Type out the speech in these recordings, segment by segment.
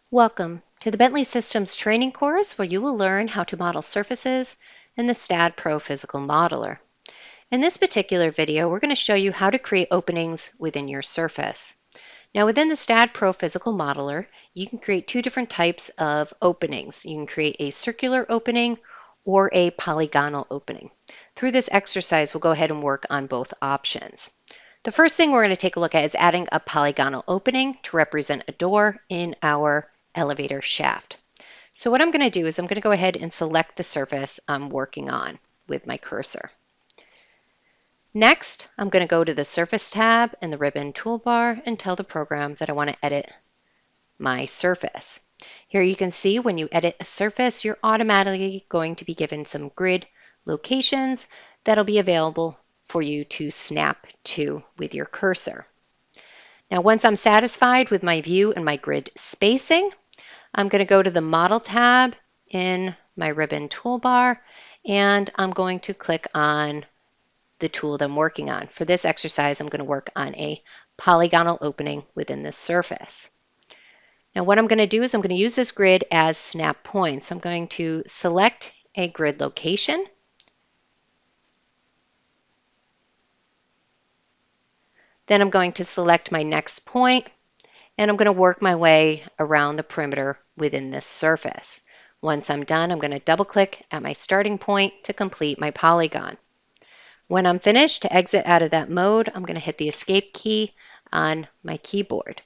Welcome to the Bentley Systems training course where you will learn how to model surfaces in the STAAD.Pro Physical Modeler. In this particular video, we're going to show you how to create openings within your surface. Now within the STAAD.Pro Physical Modeler, you can create two different types of openings. You can create a circular opening or a polygonal opening. Through this exercise, we'll go ahead and work on both options. The first thing we're going to take a look at is adding a polygonal opening to represent a door in our elevator shaft. So what I'm going to do is I'm going to go ahead and select the surface I'm working on with my cursor. Next, I'm going to go to the Surface tab in the ribbon toolbar and tell the program that I want to edit my surface. Here you can see when you edit a surface, you're automatically going to be given some grid locations that'll be available for you to snap to with your cursor. Now once I'm satisfied with my view and my grid spacing, I'm going to go to the Model tab in my ribbon toolbar, and I'm going to click on the tool that I'm working on. For this exercise, I'm going to work on a polygonal opening within this surface. Now what I'm going to do is I'm going to use this grid as snap points. I'm going to select a grid location. Then I'm going to select my next point, and I'm going to work my way around the perimeter within this surface. Once I'm done, I'm going to double click at my starting point to complete my polygon. When I'm finished, to exit out of that mode, I'm going to hit the Escape key on my keyboard.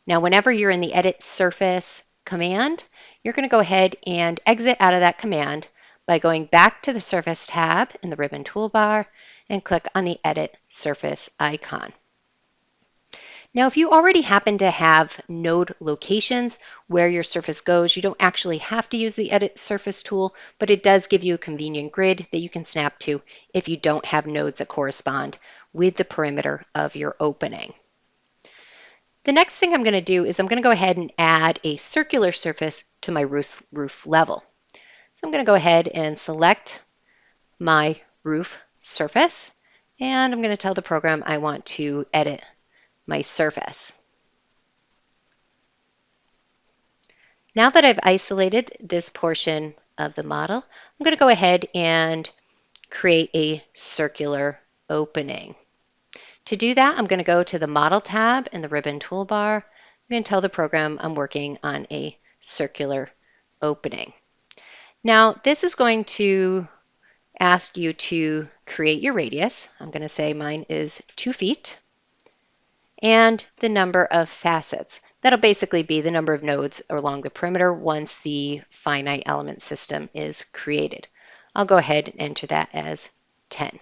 Now whenever you're in the Edit Surface command, you're going to go ahead and exit out of that command by going back to the Surface tab in the ribbon toolbar and click on the Edit Surface icon. Now, if you already happen to have node locations where your surface goes, you don't actually have to use the Edit Surface tool, but it does give you a convenient grid that you can snap to if you don't have nodes that correspond with the perimeter of your opening. The next thing I'm going to do is I'm going to go ahead and add a circular surface to my roof level. So I'm going to go ahead and select my roof surface, and I'm going to tell the program I want to edit my surface. Now that I've isolated this portion of the model, I'm going to go ahead and create a circular opening. To do that, I'm going to go to the Model tab in the ribbon toolbar. I'm going to tell the program I'm working on a circular opening. Now, this is going to ask you to create your radius. I'm going to say mine is 2 feet. And the number of facets. That'll basically be the number of nodes along the perimeter once the finite element system is created. I'll go ahead and enter that as 10.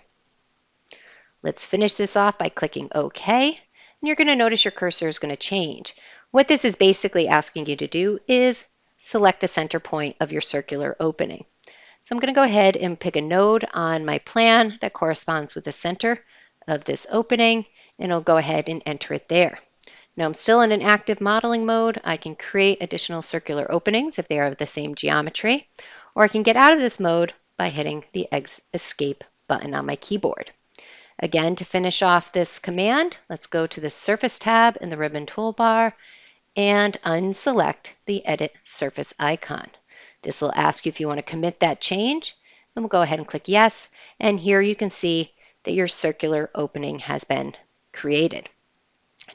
Let's finish this off by clicking OK, and you're going to notice your cursor is going to change. What this is basically asking you to do is select the center point of your circular opening. So I'm going to go ahead and pick a node on my plan that corresponds with the center of this opening, and I'll go ahead and enter it there. Now I'm still in an active modeling mode. I can create additional circular openings if they are of the same geometry, or I can get out of this mode by hitting the Escape button on my keyboard. Again, to finish off this command, let's go to the Surface tab in the ribbon toolbar and unselect the Edit Surface icon. This will ask you if you want to commit that change, and we'll go ahead and click Yes, and here you can see that your circular opening has been created.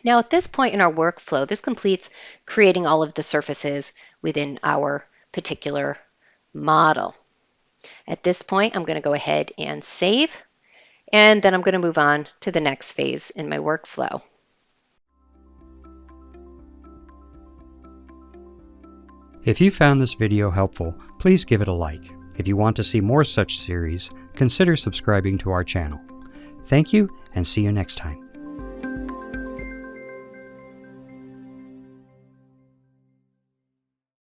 Now at this point in our workflow, this completes creating all of the surfaces within our particular model. At this point, I'm going to go ahead and save, and then I'm going to move on to the next phase in my workflow. If you found this video helpful, please give it a like. If you want to see more such series, consider subscribing to our channel. Thank you, and see you next time.